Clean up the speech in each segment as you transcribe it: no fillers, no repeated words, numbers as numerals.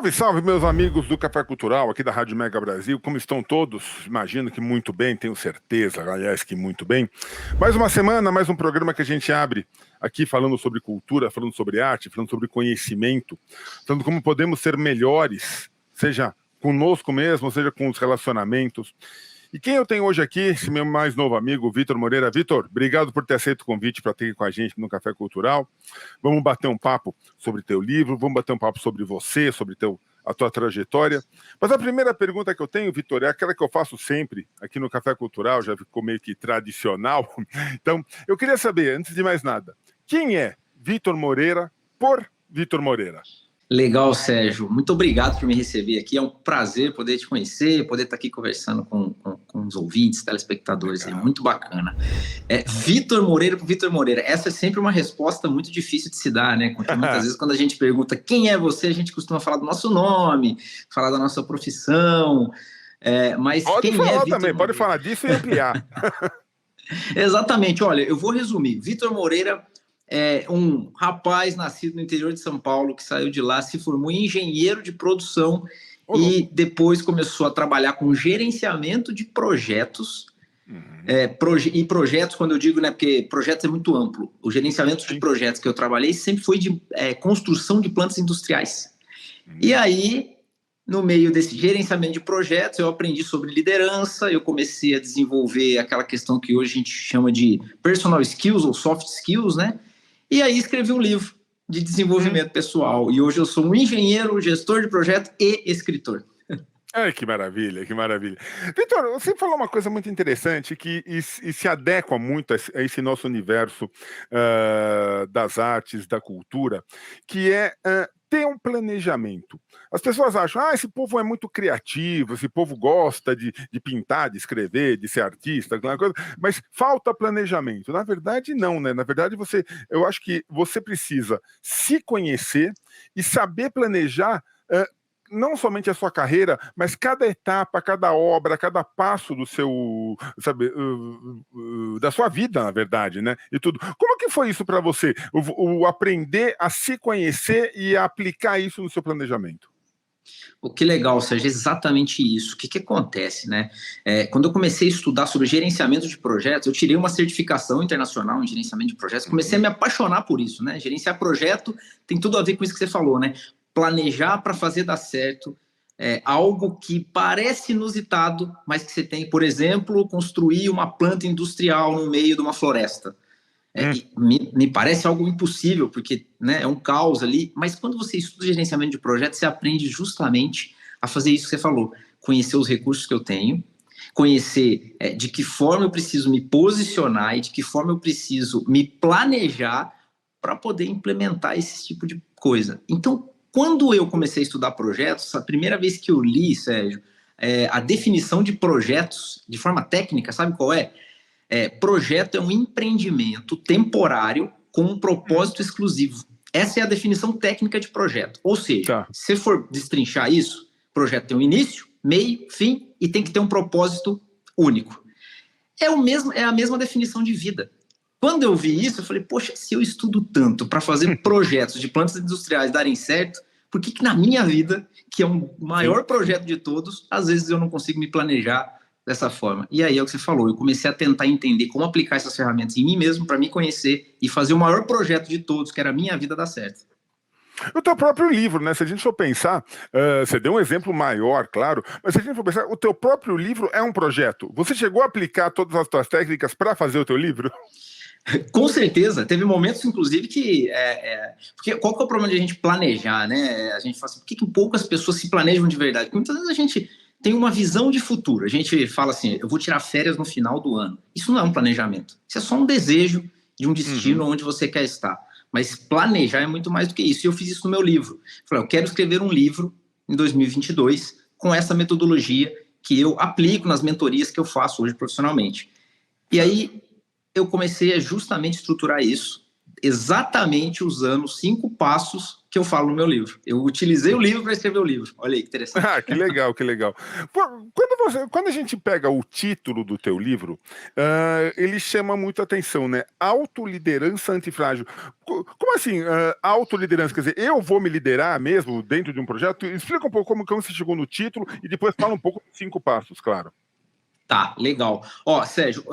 Salve, salve, meus amigos do Café Cultural, aqui da Rádio Mega Brasil. Como estão todos? Imagino que muito bem, tenho certeza, aliás, que muito bem. Mais uma semana, mais um programa que a gente abre aqui falando sobre cultura, falando sobre arte, falando sobre conhecimento, falando como podemos ser melhores, seja conosco mesmo, seja com os relacionamentos. E quem eu tenho hoje aqui, esse meu mais novo amigo, Vitor Moreira. Vitor, obrigado por ter aceito o convite para ter aqui com a gente no Café Cultural. Vamos bater um papo sobre teu livro, vamos bater um papo sobre você, sobre a tua trajetória. Mas a primeira pergunta que eu tenho, Vitor, é aquela que eu faço sempre aqui no Café Cultural, já ficou meio que tradicional. Então, eu queria saber, antes de mais nada, quem é Vitor Moreira por Vitor Moreira? Legal, Sérgio. Muito obrigado por me receber aqui. É um prazer poder te conhecer, poder estar aqui conversando com os ouvintes, telespectadores. Legal. É muito bacana. Vitor Moreira por Vitor Moreira. Essa é sempre uma resposta muito difícil de se dar, né? Porque muitas vezes quando a gente pergunta quem é você, a gente costuma falar do nosso nome, falar da nossa profissão. Mas pode quem falar é Vitor também, Moreira? Pode falar disso e ampliar. Exatamente. Olha, eu vou resumir. Vitor Moreira é um rapaz nascido no interior de São Paulo, que saiu de lá, se formou em engenheiro de produção e depois começou a trabalhar com gerenciamento de projetos. E projetos, quando eu digo, né, porque projetos é muito amplo. O gerenciamento de projetos que eu trabalhei sempre foi de construção de plantas industriais. E aí, no meio desse gerenciamento de projetos, eu aprendi sobre liderança, eu comecei a desenvolver aquela questão que hoje a gente chama de personal skills ou soft skills, né? E aí escrevi um livro de desenvolvimento pessoal. E hoje eu sou um engenheiro, gestor de projeto e escritor. Ai, que maravilha, que maravilha. Vitor, você falou uma coisa muito interessante que se adequa muito a esse nosso universo das artes, da cultura, que é ter um planejamento. As pessoas acham, esse povo é muito criativo, esse povo gosta de pintar, de escrever, de ser artista, aquela coisa, mas falta planejamento. Na verdade, não, né? Na verdade, eu acho que você precisa se conhecer e saber planejar não somente a sua carreira, mas cada etapa, cada obra, cada passo do seu, sabe, da sua vida, na verdade, né? E tudo. Como que foi isso para você? O aprender a se conhecer e a aplicar isso no seu planejamento? Que legal, Sérgio, exatamente isso. O que acontece, né? Quando eu comecei a estudar sobre gerenciamento de projetos, eu tirei uma certificação internacional em gerenciamento de projetos, comecei a me apaixonar por isso, né? Gerenciar projeto tem tudo a ver com isso que você falou, né? Planejar para fazer dar certo, algo que parece inusitado, mas que você tem, por exemplo, construir uma planta industrial no meio de uma floresta. Me parece algo impossível, porque, né, é um caos ali, mas quando você estuda gerenciamento de projetos, você aprende justamente a fazer isso que você falou, conhecer os recursos que eu tenho, conhecer de que forma eu preciso me posicionar e de que forma eu preciso me planejar para poder implementar esse tipo de coisa. Então, quando eu comecei a estudar projetos, a primeira vez que eu li, Sérgio, a definição de projetos de forma técnica, sabe qual é? Projeto é um empreendimento temporário com um propósito exclusivo. Essa é a definição técnica de projeto. Ou seja, se for destrinchar isso, projeto tem um início, meio, fim e tem que ter um propósito único. É a mesma definição de vida. Quando eu vi isso, eu falei, poxa, se eu estudo tanto para fazer projetos de plantas industriais darem certo, por que na minha vida, que é o maior projeto de todos, às vezes eu não consigo me planejar dessa forma? E aí é o que você falou, eu comecei a tentar entender como aplicar essas ferramentas em mim mesmo para me conhecer e fazer o maior projeto de todos, que era a minha vida, dar certo. O teu próprio livro, né? Se a gente for pensar, você deu um exemplo maior, claro, mas se a gente for pensar, o teu próprio livro é um projeto. Você chegou a aplicar todas as tuas técnicas para fazer o teu livro? Com certeza, teve momentos, inclusive, que... porque qual que é o problema de a gente planejar, né? A gente fala assim, por que poucas pessoas se planejam de verdade? Porque muitas vezes a gente tem uma visão de futuro. A gente fala assim, eu vou tirar férias no final do ano. Isso não é um planejamento. Isso é só um desejo de um destino onde você quer estar. Mas planejar é muito mais do que isso. E eu fiz isso no meu livro. Falei, eu quero escrever um livro em 2022 com essa metodologia que eu aplico nas mentorias que eu faço hoje profissionalmente. E aí eu comecei a justamente estruturar isso. exatamente usando 5 passos que eu falo no meu livro. Eu utilizei o livro para escrever o livro. Olha aí, que interessante. Ah, que legal, que legal. Quando a gente pega o título do teu livro, ele chama muito atenção, né? Autoliderança antifrágil. Como assim, autoliderança? Quer dizer, eu vou me liderar mesmo dentro de um projeto? Explica um pouco como você chegou no título e depois fala um pouco dos 5 passos, claro. Tá, legal. Ó, Sérgio,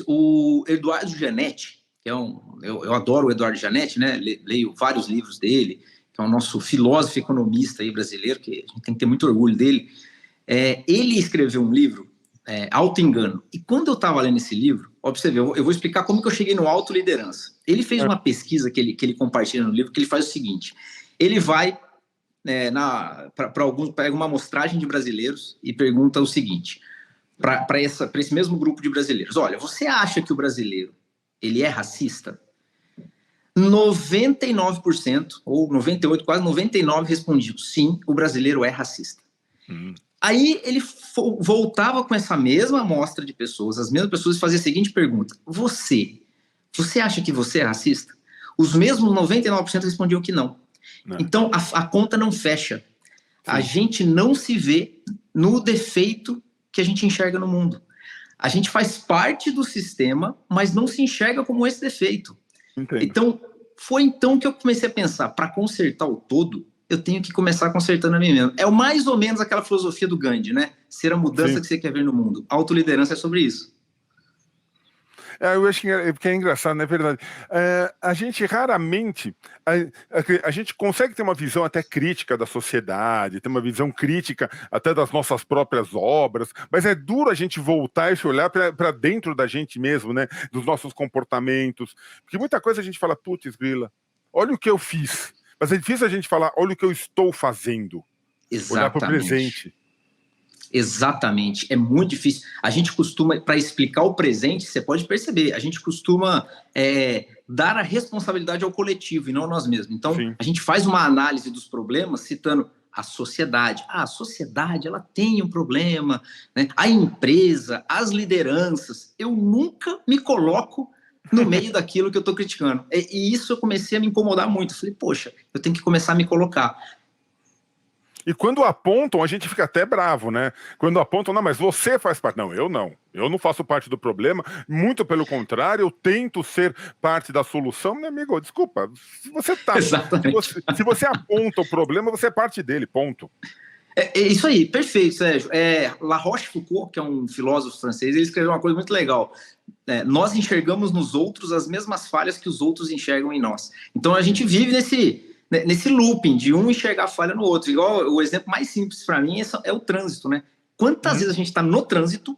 o Eduardo Gianetti, que é eu adoro o Eduardo Gianetti, né? Leio vários livros dele, que é o nosso filósofo economista aí brasileiro, que a gente tem que ter muito orgulho dele. Ele escreveu um livro, Auto-Engano. E quando eu estava lendo esse livro, ó, pra você ver, eu vou explicar como que eu cheguei no autoliderança. Ele fez uma pesquisa que ele compartilha no livro, que ele faz o seguinte: ele vai pega uma amostragem de brasileiros e pergunta o seguinte, para esse mesmo grupo de brasileiros: olha, você acha que o brasileiro ele é racista? 99%, ou 98%, quase 99% respondiam: sim, o brasileiro é racista. Aí ele voltava com essa mesma amostra de pessoas, as mesmas pessoas, e fazia a seguinte pergunta: você acha que você é racista? Os mesmos 99% respondiam que não. Então a conta não fecha. Sim. A gente não se vê no defeito que a gente enxerga no mundo. A gente faz parte do sistema, mas não se enxerga como esse defeito. Entendo. Então, foi então que eu comecei a pensar: para consertar o todo, eu tenho que começar consertando a mim mesmo. É mais ou menos aquela filosofia do Gandhi, né? Ser a mudança que você quer ver no mundo. Autoliderança é sobre isso. Eu acho que é engraçado, não é verdade? A gente raramente, a gente consegue ter uma visão até crítica da sociedade, ter uma visão crítica até das nossas próprias obras, mas é duro a gente voltar e se olhar para dentro da gente mesmo, né? Dos nossos comportamentos, porque muita coisa a gente fala: putz, grila, olha o que eu fiz. Mas é difícil a gente falar: olha o que eu estou fazendo. Exatamente. Olhar para o presente. Exatamente, é muito difícil. A gente costuma, para explicar o presente, você pode perceber, a gente costuma dar a responsabilidade ao coletivo e não a nós mesmos. Então, sim, a gente faz uma análise dos problemas citando a sociedade. A sociedade, ela tem um problema, né? A empresa, as lideranças. Eu nunca me coloco no meio daquilo que eu estou criticando. E isso eu comecei a me incomodar muito. Eu falei: poxa, eu tenho que começar a me colocar. E quando apontam, a gente fica até bravo, né? Quando apontam: não, mas você faz parte. Não, eu não. Eu não faço parte do problema. Muito pelo contrário, eu tento ser parte da solução. Meu amigo, desculpa. Se você tá, se você aponta o problema, você é parte dele, ponto. É isso aí, perfeito, Sérgio. La Rochefoucauld, que é um filósofo francês, ele escreveu uma coisa muito legal. Nós enxergamos nos outros as mesmas falhas que os outros enxergam em nós. Então a gente vive nesse looping de um enxergar a falha no outro. Igual o exemplo mais simples para mim é o trânsito, né? Quantas vezes a gente está no trânsito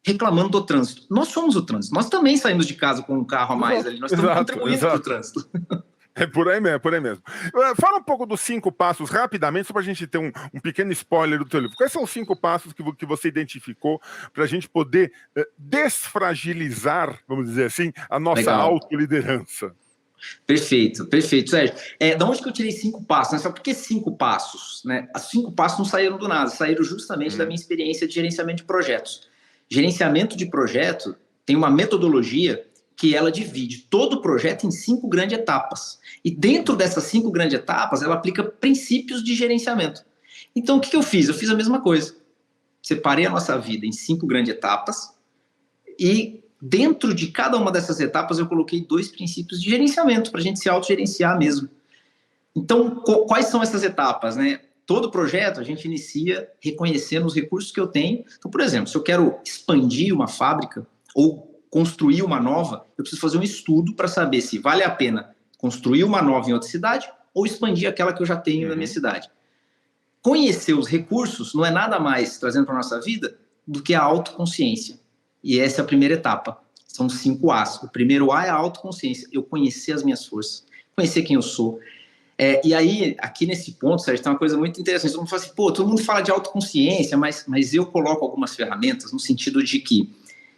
reclamando do trânsito? Nós somos o trânsito. Nós também saímos de casa com um carro a mais ali. Nós estamos contribuindo para o trânsito. É por aí mesmo, é por aí mesmo. Fala um pouco dos 5 passos rapidamente, só para a gente ter um pequeno spoiler do teu livro. Quais são os 5 passos que você identificou para a gente poder desfragilizar, vamos dizer assim, a nossa autoliderança? Perfeito, Sérgio. Da onde que eu tirei 5 passos? Né? Só por que 5 passos? Né? As 5 passos não saíram do nada, saíram justamente da minha experiência de gerenciamento de projetos. Gerenciamento de projeto tem uma metodologia que ela divide todo o projeto em 5 grandes etapas. E dentro dessas 5 grandes etapas, ela aplica princípios de gerenciamento. Então, o que eu fiz? Eu fiz a mesma coisa. Separei a nossa vida em 5 grandes etapas e dentro de cada uma dessas etapas eu coloquei 2 princípios de gerenciamento para a gente se autogerenciar mesmo. Então, quais são essas etapas, né? Todo projeto a gente inicia reconhecendo os recursos que eu tenho. Então, por exemplo, se eu quero expandir uma fábrica ou construir uma nova, eu preciso fazer um estudo para saber se vale a pena construir uma nova em outra cidade ou expandir aquela que eu já tenho na minha cidade. Conhecer os recursos não é nada mais, trazendo para a nossa vida, do que a autoconsciência. E essa é a primeira etapa. São 5 As. O primeiro A é a autoconsciência. Eu conhecer as minhas forças, conhecer quem eu sou. E aí, aqui nesse ponto, Sérgio, tem uma coisa muito interessante. Todo mundo fala assim: todo mundo fala de autoconsciência, mas eu coloco algumas ferramentas no sentido de que,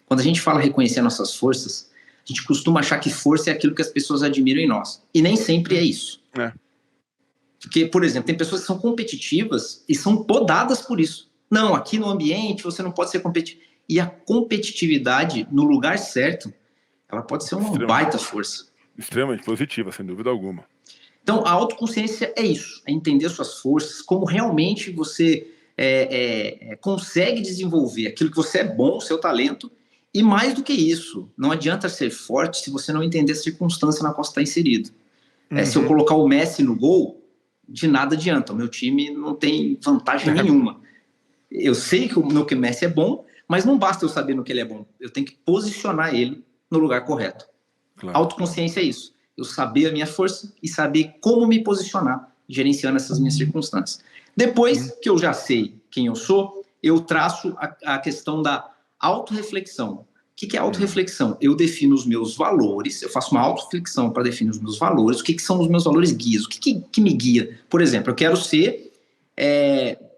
quando a gente fala reconhecer nossas forças, a gente costuma achar que força é aquilo que as pessoas admiram em nós. E nem sempre é isso. Porque, por exemplo, tem pessoas que são competitivas e são podadas por isso. Não, aqui no ambiente você não pode ser competitivo. E a competitividade, no lugar certo, ela pode ser uma baita força. Extremamente positiva, sem dúvida alguma. Então, a autoconsciência é isso, é entender suas forças, como realmente você consegue desenvolver aquilo que você é bom, seu talento, e mais do que isso, não adianta ser forte se você não entender a circunstância na qual você está inserido. Se eu colocar o Messi no gol, de nada adianta, o meu time não tem vantagem nenhuma. Eu sei que o Messi é bom, mas não basta eu saber no que ele é bom, eu tenho que posicionar ele no lugar correto. Claro. Autoconsciência é isso, eu saber a minha força e saber como me posicionar, gerenciando essas minhas circunstâncias. Depois que eu já sei quem eu sou, eu traço a questão da autorreflexão. O que é autorreflexão? Eu defino os meus valores, eu faço uma autorreflexão para definir os meus valores. O que são os meus valores guias? O que me guia? Por exemplo, eu quero ser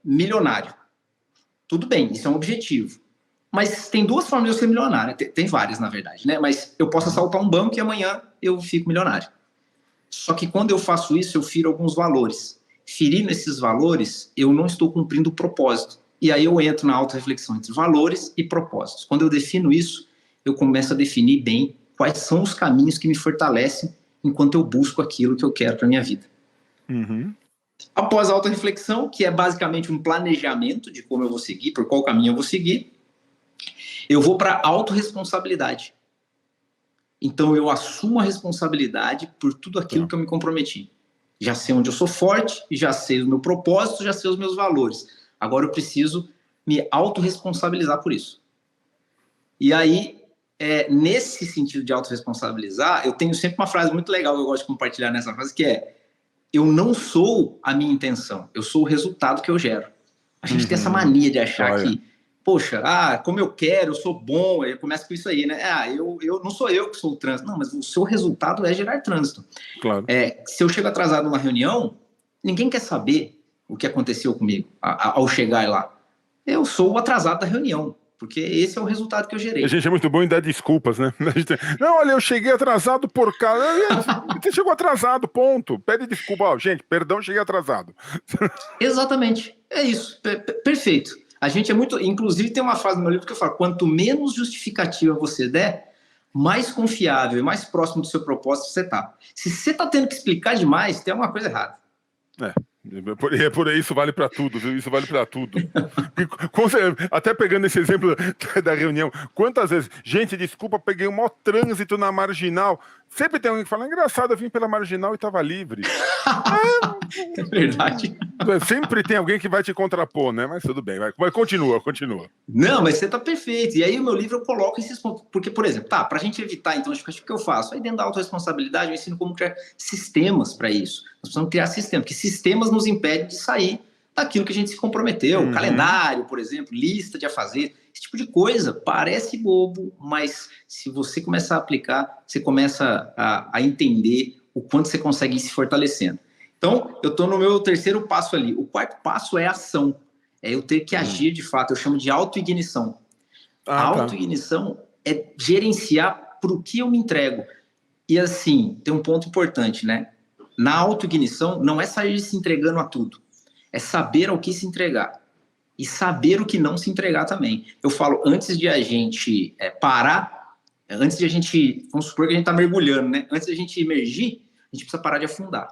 milionário. Tudo bem, isso é um objetivo. Mas tem duas formas de eu ser milionário. Tem várias, na verdade, né? Mas eu posso assaltar um banco e amanhã eu fico milionário. Só que quando eu faço isso, eu firo alguns valores. Ferindo esses valores, eu não estou cumprindo o propósito. E aí eu entro na autorreflexão entre valores e propósitos. Quando eu defino isso, eu começo a definir bem quais são os caminhos que me fortalecem enquanto eu busco aquilo que eu quero para minha vida. Após a autorreflexão, que é basicamente um planejamento de como eu vou seguir, por qual caminho eu vou seguir, eu vou para a autorresponsabilidade. Então eu assumo a responsabilidade por tudo aquilo que eu me comprometi. Já sei onde eu sou forte, já sei o meu propósito, já sei os meus valores. Agora eu preciso me autorresponsabilizar por isso. E aí, nesse sentido de autorresponsabilizar, eu tenho sempre uma frase muito legal que eu gosto de compartilhar nessa frase, que é: eu não sou a minha intenção, eu sou o resultado que eu gero. A gente tem essa mania de achar que, poxa, como eu quero, eu sou bom, aí começa com isso aí, né? Eu não sou eu que sou o trânsito. Não, mas o seu resultado é gerar trânsito. Claro. Se eu chego atrasado numa reunião, ninguém quer saber o que aconteceu comigo ao chegar lá. Eu sou o atrasado da reunião, porque esse é o resultado que eu gerei. A gente é muito bom em dar desculpas, né? Não, olha, eu cheguei atrasado por causa... Você chegou atrasado, ponto. Pede desculpa. Gente, perdão, cheguei atrasado. Exatamente. É isso. Perfeito. A gente é muito... Inclusive, tem uma frase no meu livro que eu falo: quanto menos justificativa você der, mais confiável e mais próximo do seu propósito você está. Se você está tendo que explicar demais, tem alguma coisa errada. Por aí, isso vale para tudo, viu? Isso vale para tudo. Até pegando esse exemplo da reunião, quantas vezes, gente, desculpa, peguei um maior trânsito na marginal. Sempre tem alguém que fala: engraçado, eu vim pela marginal e estava livre. É verdade. Sempre tem alguém que vai te contrapor, né? Mas tudo bem, vai. Continua. Não, mas você tá perfeito. E aí o meu livro eu coloco esses pontos. Porque, por exemplo, pra gente evitar, então, acho que eu faço? Aí dentro da autorresponsabilidade eu ensino como criar sistemas para isso. Nós precisamos criar sistemas, porque sistemas nos impedem de sair daquilo que a gente se comprometeu. Calendário, por exemplo, lista de afazeres, esse tipo de coisa. Parece bobo, mas se você começar a aplicar, você começa a entender o quanto você consegue ir se fortalecendo. Então, eu estou no meu terceiro passo ali. O quarto passo é ação. É eu ter que agir de fato. Eu chamo de autoignição. A autoignição é gerenciar para o que eu me entrego. E assim, tem um ponto importante, né? Na autoignição, não é sair se entregando a tudo. É saber ao que se entregar. E saber o que não se entregar também. Eu falo, antes de a gente parar, antes de a gente, vamos supor que a gente está mergulhando, né? Antes de a gente emergir, a gente precisa parar de afundar.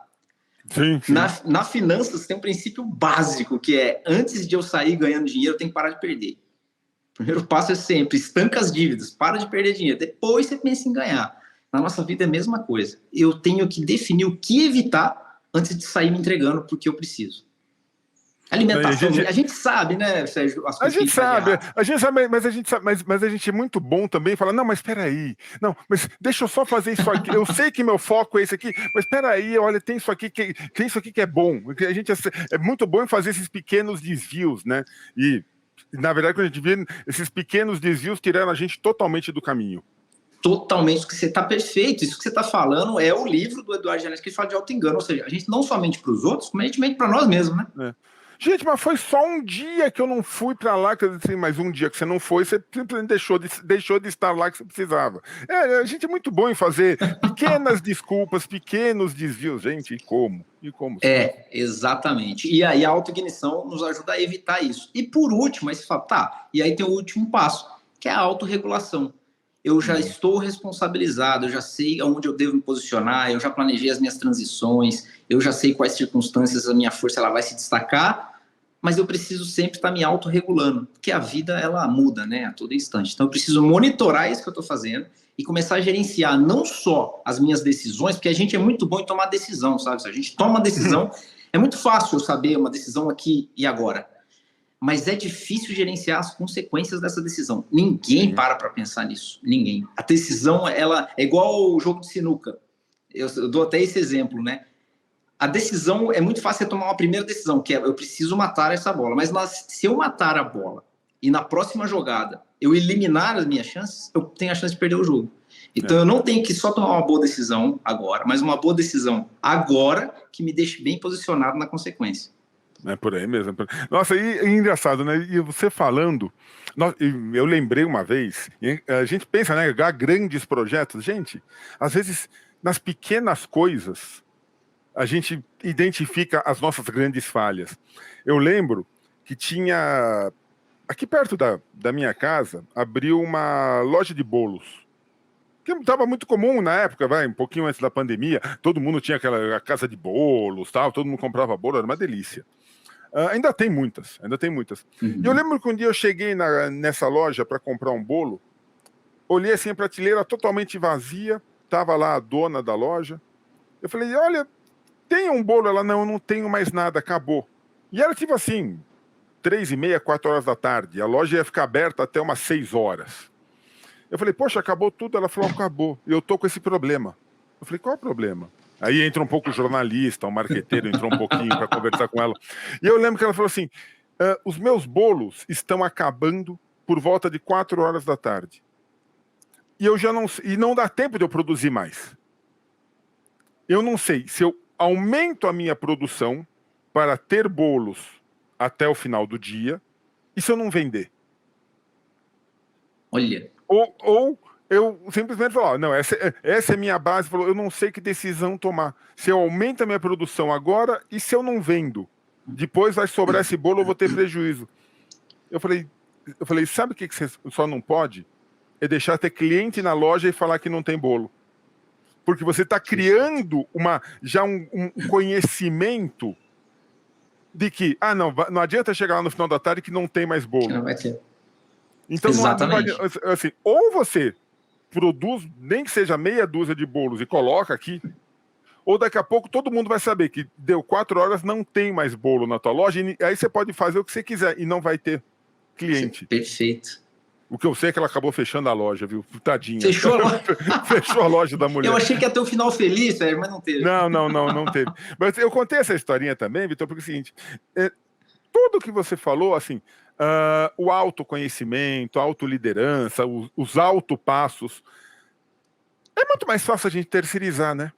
Sim. Na finanças tem um princípio básico, que é: antes de eu sair ganhando dinheiro, eu tenho que parar de perder. O primeiro passo é sempre: estanca as dívidas, para de perder dinheiro, depois você pensa em ganhar. Na nossa vida é a mesma coisa. Eu tenho que definir o que evitar antes de sair me entregando porque eu preciso. Alimentação, a gente sabe, né, Sérgio? A gente sabe, mas a gente é muito bom também falar: não, mas espera aí, não, mas deixa eu só fazer isso aqui. Eu sei que meu foco é esse aqui, mas espera aí, olha, tem isso aqui que é bom. A gente é muito bom em fazer esses pequenos desvios, né? E na verdade, quando a gente vê esses pequenos desvios, tirando a gente totalmente do caminho. Totalmente, que você está perfeito. Isso que você está falando é o livro do Eduardo Janes, que fala de auto-engano, ou seja, a gente não somente para os outros, como a gente mente para nós mesmos, né? Gente, mas foi só um dia que eu não fui para lá, que eu disse, mas um dia que você não foi, você simplesmente deixou de estar lá que você precisava. A gente é muito bom em fazer pequenas desculpas, pequenos desvios, gente, e como? Exatamente. E aí a autoignição nos ajuda a evitar isso. E por último, aí você fala, e aí tem o último passo, que é a autorregulação. eu já estou responsabilizado, eu já sei aonde eu devo me posicionar, eu já planejei as minhas transições, eu já sei quais circunstâncias a minha força ela vai se destacar, mas eu preciso sempre estar me autorregulando, porque a vida ela muda, né, a todo instante. Então eu preciso monitorar isso que eu estou fazendo e começar a gerenciar não só as minhas decisões, porque a gente é muito bom em tomar decisão, sabe? Se a gente toma uma decisão, é muito fácil eu saber uma decisão aqui e agora. Mas é difícil gerenciar as consequências dessa decisão. Ninguém para pensar nisso. Ninguém. A decisão, ela é igual o jogo de sinuca. Eu dou até esse exemplo, né? A decisão, é muito fácil tomar uma primeira decisão, que é eu preciso matar essa bola. Mas se eu matar a bola e na próxima jogada eu eliminar as minhas chances, eu tenho a chance de perder o jogo. Então eu não tenho que só tomar uma boa decisão agora, mas uma boa decisão agora que me deixe bem posicionado na consequência. É por aí mesmo. Nossa, e engraçado, né? E você falando, eu lembrei uma vez, a gente pensa, né? Grandes projetos. Gente, às vezes, nas pequenas coisas, a gente identifica as nossas grandes falhas. Eu lembro que tinha, aqui perto da minha casa, abriu uma loja de bolos. Que estava muito comum na época, um pouquinho antes da pandemia. Todo mundo tinha aquela casa de bolos, tal, todo mundo comprava bolo, era uma delícia. Ainda tem muitas. Uhum. E eu lembro que um dia eu cheguei nessa loja para comprar um bolo, olhei assim a prateleira totalmente vazia, tava lá a dona da loja. Eu falei, olha, tem um bolo? Ela, não tenho mais nada, acabou. E era tipo assim, 3h30, 4 horas da tarde. A loja ia ficar aberta até umas 6 horas. Eu falei, poxa, acabou tudo? Ela falou, acabou. E eu tô com esse problema. Eu falei, qual é o problema? Aí entra um pouco o jornalista, o marqueteiro entrou um pouquinho para conversar com ela. E eu lembro que ela falou assim, os meus bolos estão acabando por volta de 4 horas da tarde. E eu já não sei, e não dá tempo de eu produzir mais. Eu não sei se eu aumento a minha produção para ter bolos até o final do dia, e se eu não vender? Olha. Ou eu simplesmente falo, não, essa é a minha base, eu não sei que decisão tomar. Se eu aumento a minha produção agora, e se eu não vendo? Depois vai sobrar esse bolo, eu vou ter prejuízo. Eu falei, sabe o que você só não pode? É deixar ter cliente na loja e falar que não tem bolo. Porque você está criando já um conhecimento de que, não adianta chegar lá no final da tarde que não tem mais bolo. Que não vai ter. Então, exatamente. assim, ou você produz, nem que seja meia dúzia de bolos e coloca aqui, ou daqui a pouco todo mundo vai saber que deu 4 horas, não tem mais bolo na tua loja, e aí você pode fazer o que você quiser e não vai ter cliente. Perfeito. O que eu sei é que ela acabou fechando a loja, viu? Tadinha. Fechou a loja? Fechou a loja da mulher. Eu achei que ia ter um final feliz, mas não teve. Não teve. Mas eu contei essa historinha também, Vitor, porque é o seguinte, tudo que você falou, assim, o autoconhecimento, a autoliderança, os autopassos, é muito mais fácil a gente terceirizar, né?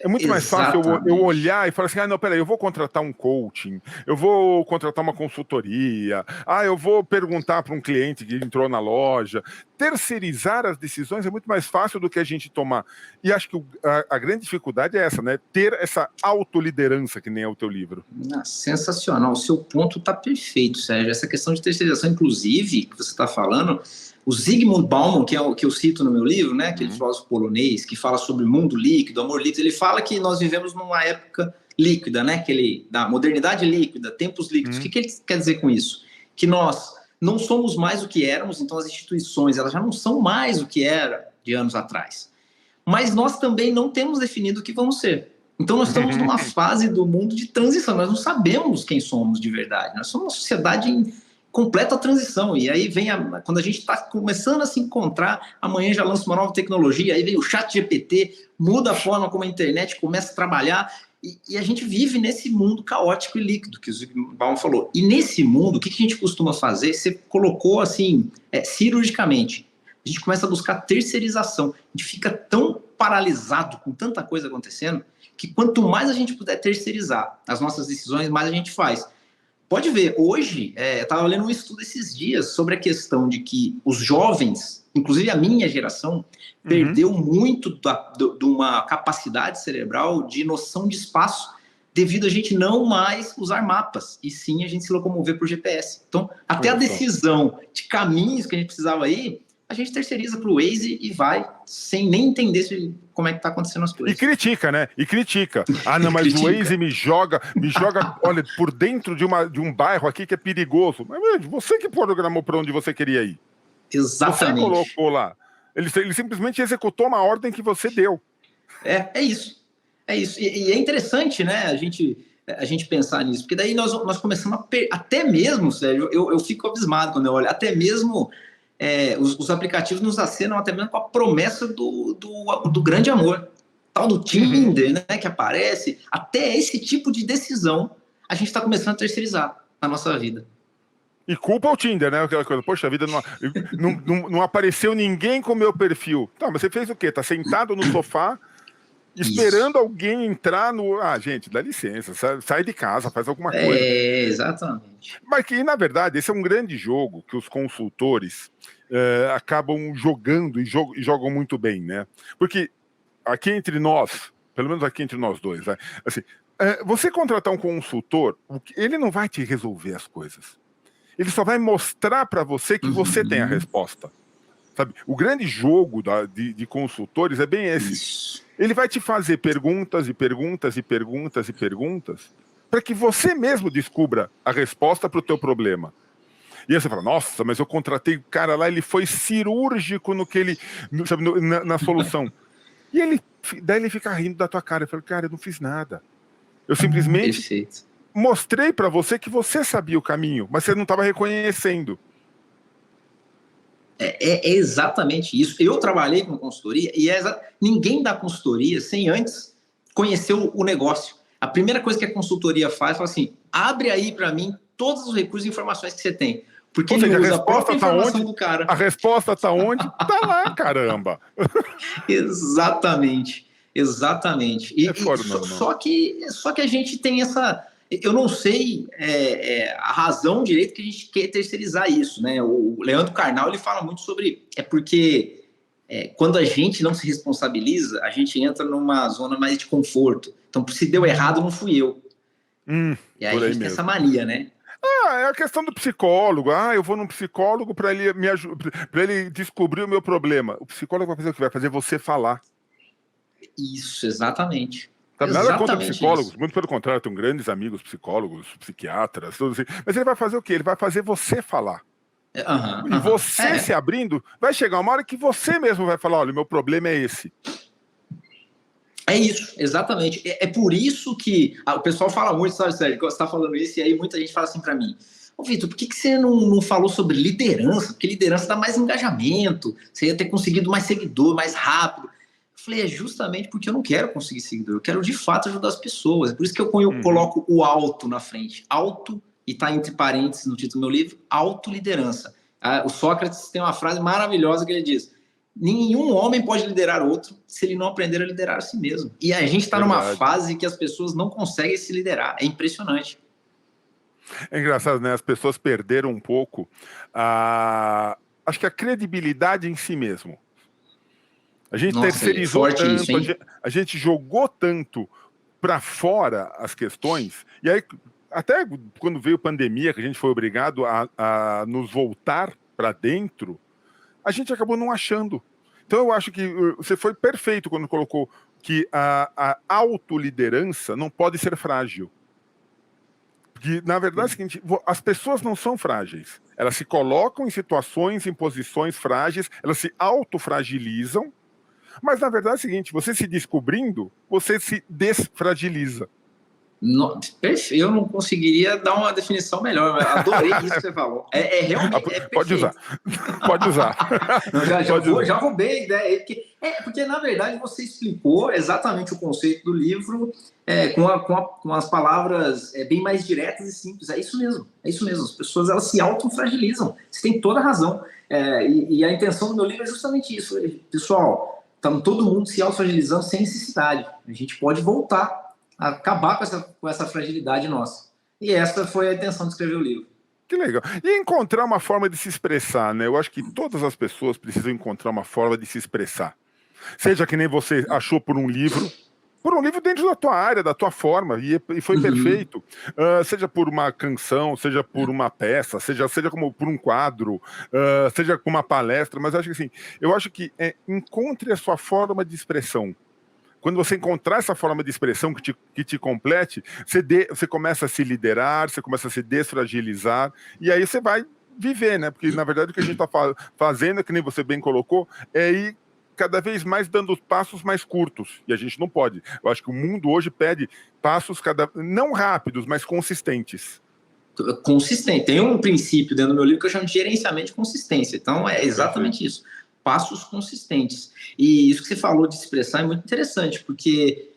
É muito mais fácil eu olhar e falar assim, não, peraí, eu vou contratar um coaching, eu vou contratar uma consultoria, eu vou perguntar para um cliente que entrou na loja. Terceirizar as decisões é muito mais fácil do que a gente tomar. E acho que a grande dificuldade é essa, né? Ter essa autoliderança, que nem é o teu livro. Sensacional, o seu ponto está perfeito, Sérgio. Essa questão de terceirização, inclusive, que você está falando, o Zygmunt Bauman, que é o que eu cito no meu livro, né, aquele filósofo polonês que fala sobre mundo líquido, amor líquido, ele fala que nós vivemos numa época líquida, né, da modernidade líquida, tempos líquidos. O que ele quer dizer com isso? Que nós não somos mais o que éramos, então as instituições elas já não são mais o que era de anos atrás. Mas nós também não temos definido o que vamos ser. Então nós estamos numa fase do mundo de transição, nós não sabemos quem somos de verdade, nós somos uma sociedade em completa transição, e aí vem quando a gente está começando a se encontrar, amanhã já lança uma nova tecnologia, aí vem o ChatGPT, muda a forma como a internet começa a trabalhar, e a gente vive nesse mundo caótico e líquido, que o Zygmunt Bauman falou. E nesse mundo, o que a gente costuma fazer? Você colocou assim, cirurgicamente, a gente começa a buscar terceirização, a gente fica tão paralisado com tanta coisa acontecendo, que quanto mais a gente puder terceirizar as nossas decisões, mais a gente faz. Pode ver, hoje, eu estava lendo um estudo esses dias sobre a questão de que os jovens, inclusive a minha geração, perdeu muito de uma capacidade cerebral de noção de espaço devido a gente não mais usar mapas, e sim a gente se locomover por GPS. Então, até a decisão de caminhos que a gente precisava ir, a gente terceiriza para o Waze e vai, sem nem entender como é que está acontecendo as coisas. E critica, né? E critica. Ah, não, mas o Waze me joga, olha, por dentro de um bairro aqui que é perigoso. Mas você que programou para onde você queria ir. Exatamente. Você colocou lá. Ele simplesmente executou uma ordem que você deu. É isso. É isso. E é interessante, né, a gente pensar nisso, porque daí nós começamos até mesmo, Sérgio, eu fico abismado quando eu olho, até mesmo os aplicativos nos acenam até mesmo com a promessa do grande amor, tal do Tinder, né, que aparece, até esse tipo de decisão a gente está começando a terceirizar na nossa vida. E culpa o Tinder, né? Aquela coisa, poxa, a vida não apareceu ninguém com o meu perfil. Tá, mas você fez o quê? Tá sentado no sofá esperando alguém entrar no... Ah, gente, dá licença, sai de casa, faz alguma coisa. Exatamente. Mas que, na verdade, esse é um grande jogo que os consultores acabam jogando e jogam muito bem, né? Porque aqui entre nós, pelo menos aqui entre nós dois, né? Assim, você contratar um consultor, ele não vai te resolver as coisas. Ele só vai mostrar para você que você tem a resposta. Sabe? O grande jogo de consultores é bem esse. Isso. Ele vai te fazer perguntas e perguntas e perguntas e perguntas para que você mesmo descubra a resposta para o teu problema. E aí você fala, nossa, mas eu contratei o cara lá, ele foi cirúrgico no que ele, sabe, na solução. E daí ele fica rindo da tua cara. Eu falo, cara, eu não fiz nada. Eu simplesmente mostrei para você que você sabia o caminho, mas você não estava reconhecendo. É exatamente isso. Eu trabalhei com consultoria e ninguém dá consultoria sem antes conhecer o negócio. A primeira coisa que a consultoria fala assim, abre aí para mim todos os recursos e informações que você tem. Porque ele usa a própria informação do cara. A resposta está onde? Está lá, caramba. Exatamente. Só que a gente tem essa... Eu não sei a razão direito que a gente quer terceirizar isso, né? O Leandro Carnal, ele fala muito sobre... porque quando a gente não se responsabiliza, a gente entra numa zona mais de conforto. Então, se deu errado, não fui eu. E aí a gente tem essa mania, né? É a questão do psicólogo. Eu vou num psicólogo para ele para ele descobrir o meu problema. O psicólogo vai fazer o que? Vai fazer você falar. Isso, exatamente. Sabe, nada contra psicólogos, muito pelo contrário, eu tenho grandes amigos psicólogos, psiquiatras, tudo assim. Mas ele vai fazer o quê? Ele vai fazer você falar. E você se abrindo, vai chegar uma hora que você mesmo vai falar, olha, o meu problema é esse. É isso, exatamente. É por isso que o pessoal fala muito, sabe, Sérgio, que você está falando isso, e aí muita gente fala assim para mim, ô Vitor, por que você não falou sobre liderança? Porque liderança dá mais engajamento, você ia ter conseguido mais seguidor, mais rápido. Eu falei, é justamente porque eu não quero conseguir seguidor, eu quero de fato ajudar as pessoas. É por isso que eu coloco o auto na frente. Auto, e está entre parênteses no título do meu livro, autoliderança. O Sócrates tem uma frase maravilhosa que ele diz, nenhum homem pode liderar outro se ele não aprender a liderar a si mesmo. E a gente está numa fase que as pessoas não conseguem se liderar. É impressionante. É engraçado, né? As pessoas perderam um pouco acho que a credibilidade em si mesmo. A gente terceirizou tanto, isso, a gente jogou tanto para fora as questões, e aí até quando veio a pandemia, que a gente foi obrigado a nos voltar para dentro, a gente acabou não achando. Então eu acho que você foi perfeito quando colocou que a autoliderança não pode ser frágil. Porque, na verdade, é o seguinte, as pessoas não são frágeis. Elas se colocam em situações, em posições frágeis, elas se autofragilizam, mas, na verdade, é o seguinte, você se descobrindo, você se desfragiliza. Eu não conseguiria dar uma definição melhor, mas adorei isso que você falou. Realmente pode usar. Pode usar. Já roubei a ideia. Porque, na verdade, você explicou exatamente o conceito do livro com as palavras bem mais diretas e simples. É isso mesmo. As pessoas elas se autofragilizam. Você tem toda a razão. E a intenção do meu livro é justamente isso. Pessoal, estamos todo mundo se autofragilizando sem necessidade. A gente pode voltar a acabar com essa fragilidade nossa. E essa foi a intenção de escrever o livro. Que legal. E encontrar uma forma de se expressar, né? Eu acho que todas as pessoas precisam encontrar uma forma de se expressar. Seja que nem você achou por um livro, por um livro dentro da tua área, da tua forma, e foi perfeito. Seja por uma canção, seja por uma peça, seja como por um quadro, seja por uma palestra, mas acho que assim, eu acho que encontre a sua forma de expressão. Quando você encontrar essa forma de expressão que te complete, você começa a se liderar, você começa a se desfragilizar, e aí você vai viver, né? Porque, na verdade, o que a gente está fazendo, que nem você bem colocou, é ir cada vez mais dando passos mais curtos, e a gente não pode. Eu acho que o mundo hoje pede passos não rápidos, mas consistentes. Consistente. Tem um princípio dentro do meu livro que eu chamo de gerenciamento de consistência. Então, é exatamente isso. Passos consistentes. E isso que você falou de expressar é muito interessante, porque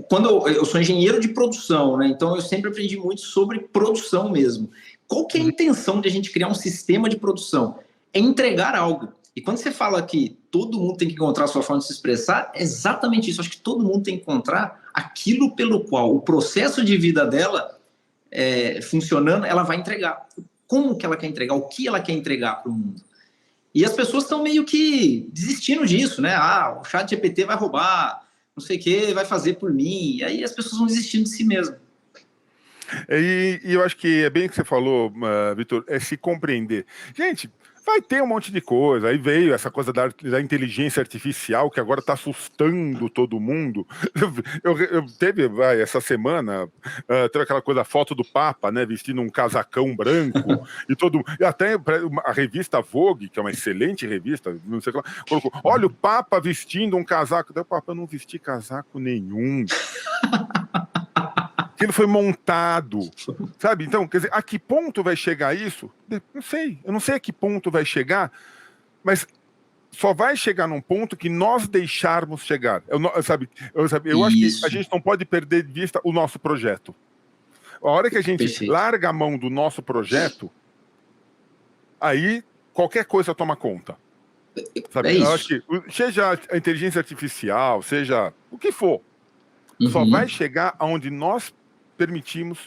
quando eu sou engenheiro de produção, né? Então eu sempre aprendi muito sobre produção mesmo. Qual que é a intenção de a gente criar um sistema de produção? É entregar algo. E quando você fala que todo mundo tem que encontrar a sua forma de se expressar, é exatamente isso. Acho que todo mundo tem que encontrar aquilo pelo qual o processo de vida dela funcionando, ela vai entregar. Como que ela quer entregar? O que ela quer entregar para o mundo? E as pessoas estão meio que desistindo disso, né? O ChatGPT vai roubar, não sei o que, vai fazer por mim. E aí as pessoas vão desistindo de si mesmo. E eu acho que é bem o que você falou, Vitor, é se compreender. Gente, vai ter um monte de coisa. Aí veio essa coisa da inteligência artificial que agora está assustando todo mundo. Teve essa semana, teve aquela coisa, a foto do Papa, né, vestindo um casacão branco e até a revista Vogue, que é uma excelente revista, não sei o que lá, colocou: olha o Papa vestindo um casaco. Daí o Papa: não vesti casaco nenhum. Ele foi montado, sabe? Então, quer dizer, a que ponto vai chegar isso? Eu não sei a que ponto vai chegar, mas só vai chegar num ponto que nós deixarmos chegar. Eu acho que a gente não pode perder de vista o nosso projeto. A hora que a gente larga a mão do nosso projeto, aí qualquer coisa toma conta. Sabe? Eu acho que seja a inteligência artificial, seja o que for, só vai chegar aonde nós permitimos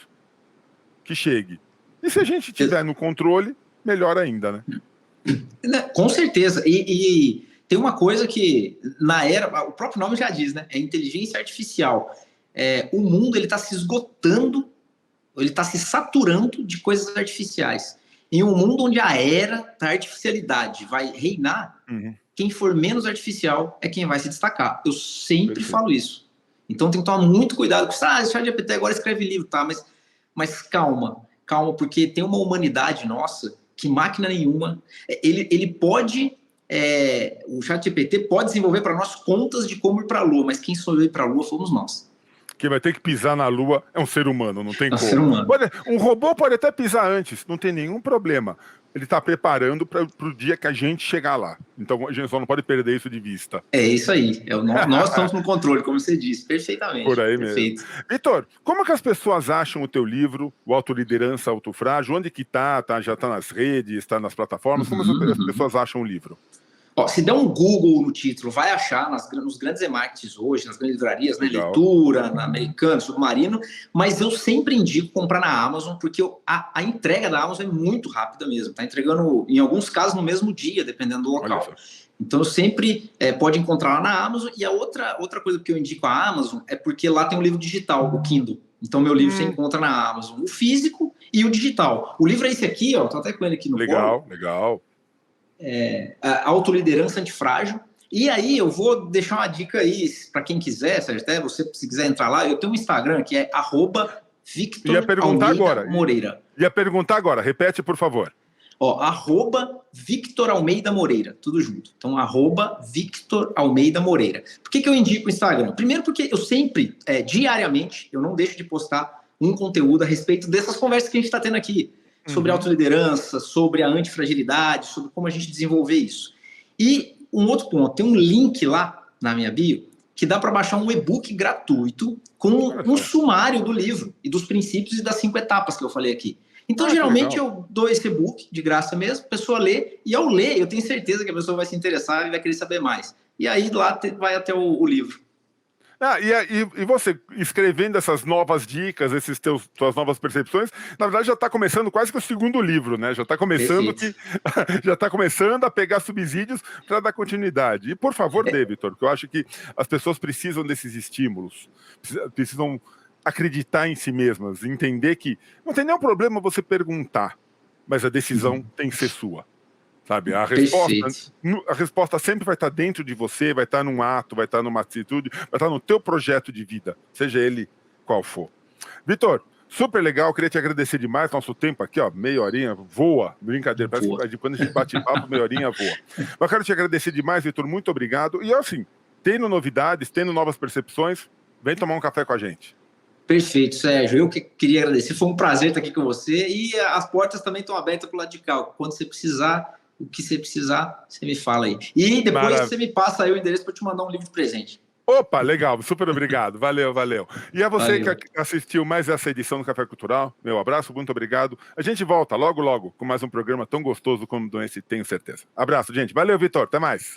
que chegue. E se a gente tiver no controle, melhor ainda, né? Com certeza. E tem uma coisa que, na era, o próprio nome já diz, né? É inteligência artificial. O mundo está se esgotando, ele está se saturando de coisas artificiais. Em um mundo onde a era da artificialidade vai reinar, quem for menos artificial é quem vai se destacar. Eu sempre falo isso. Então tem que tomar muito cuidado com isso. Esse ChatGPT agora escreve livro, tá? Mas calma, porque tem uma humanidade nossa que máquina nenhuma. Ele pode. O ChatGPT pode desenvolver para nós contas de como ir para a Lua, mas quem soube ir para a Lua fomos nós. Quem vai ter que pisar na Lua é um ser humano, não tem como. Ser humano. Um robô pode até pisar antes, não tem nenhum problema. Ele está preparando para o dia que a gente chegar lá. Então a gente só não pode perder isso de vista. É isso aí. Nós estamos no controle, como você disse, perfeitamente. Por aí Perfeito. mesmo. Vitor, como que as pessoas acham o teu livro, o Autoliderança, Autofrágil? Onde que está? Já está nas redes, está nas plataformas? Como as pessoas acham o livro? Se der um Google no título, vai achar nos grandes e-markets hoje, nas grandes livrarias, na Leitura, na Americana, Submarino, mas eu sempre indico comprar na Amazon, porque a entrega da Amazon é muito rápida mesmo, está entregando, em alguns casos, no mesmo dia, dependendo do local. Então, eu sempre pode encontrar lá na Amazon, e a outra coisa que eu indico a Amazon é porque lá tem um livro digital, o Kindle. Então, meu livro você encontra na Amazon, o físico e o digital. O livro é esse aqui, ó, tô até com ele aqui no colo. Legal. A Autoliderança Antifrágil. E aí eu vou deixar uma dica aí para quem quiser, até você, se quiser entrar lá, eu tenho um Instagram que é @VictorAlmeidaMoreira. Ia perguntar agora, repete, por favor. @VictorAlmeidaMoreira, tudo junto. Então, @VictorAlmeidaMoreira. Por que eu indico o Instagram? Primeiro porque eu sempre, diariamente, eu não deixo de postar um conteúdo a respeito dessas conversas que a gente está tendo aqui. Sobre autoliderança, sobre a antifragilidade, sobre como a gente desenvolver isso. E um outro ponto, tem um link lá na minha bio que dá para baixar um e-book gratuito com um sumário do livro e dos princípios e das 5 etapas que eu falei aqui. Então, geralmente, eu dou esse e-book de graça mesmo, a pessoa lê, e ao ler, eu tenho certeza que a pessoa vai se interessar e vai querer saber mais. E aí lá vai até o livro. E você, escrevendo essas novas dicas, suas novas percepções, na verdade já está começando quase que o segundo livro, né? Já está começando já está começando a pegar subsídios para dar continuidade. E por favor, Vitor, porque eu acho que as pessoas precisam desses estímulos, precisam acreditar em si mesmas, entender que não tem nenhum problema você perguntar, mas a decisão tem que ser sua. Sabe? A resposta sempre vai estar dentro de você, vai estar num ato, vai estar numa atitude, vai estar no teu projeto de vida, seja ele qual for. Vitor, super legal, queria te agradecer demais. Nosso tempo aqui, ó, meia horinha, voa. Brincadeira, parece que quando a gente bate papo, meia horinha voa. Mas quero te agradecer demais, Vitor, muito obrigado. E assim, tendo novidades, tendo novas percepções, vem tomar um café com a gente. Perfeito, Sérgio. Eu que queria agradecer. Foi um prazer estar aqui com você. E as portas também estão abertas para o lado de cá. Quando você precisar, o que você precisar, você me fala aí. E depois você me passa aí o endereço para eu te mandar um livro de presente. Opa, legal, super obrigado, valeu. E a você que assistiu mais essa edição do Café Cultural, meu abraço, muito obrigado. A gente volta logo com mais um programa tão gostoso como esse, tenho certeza. Abraço, gente. Valeu, Vitor, até mais.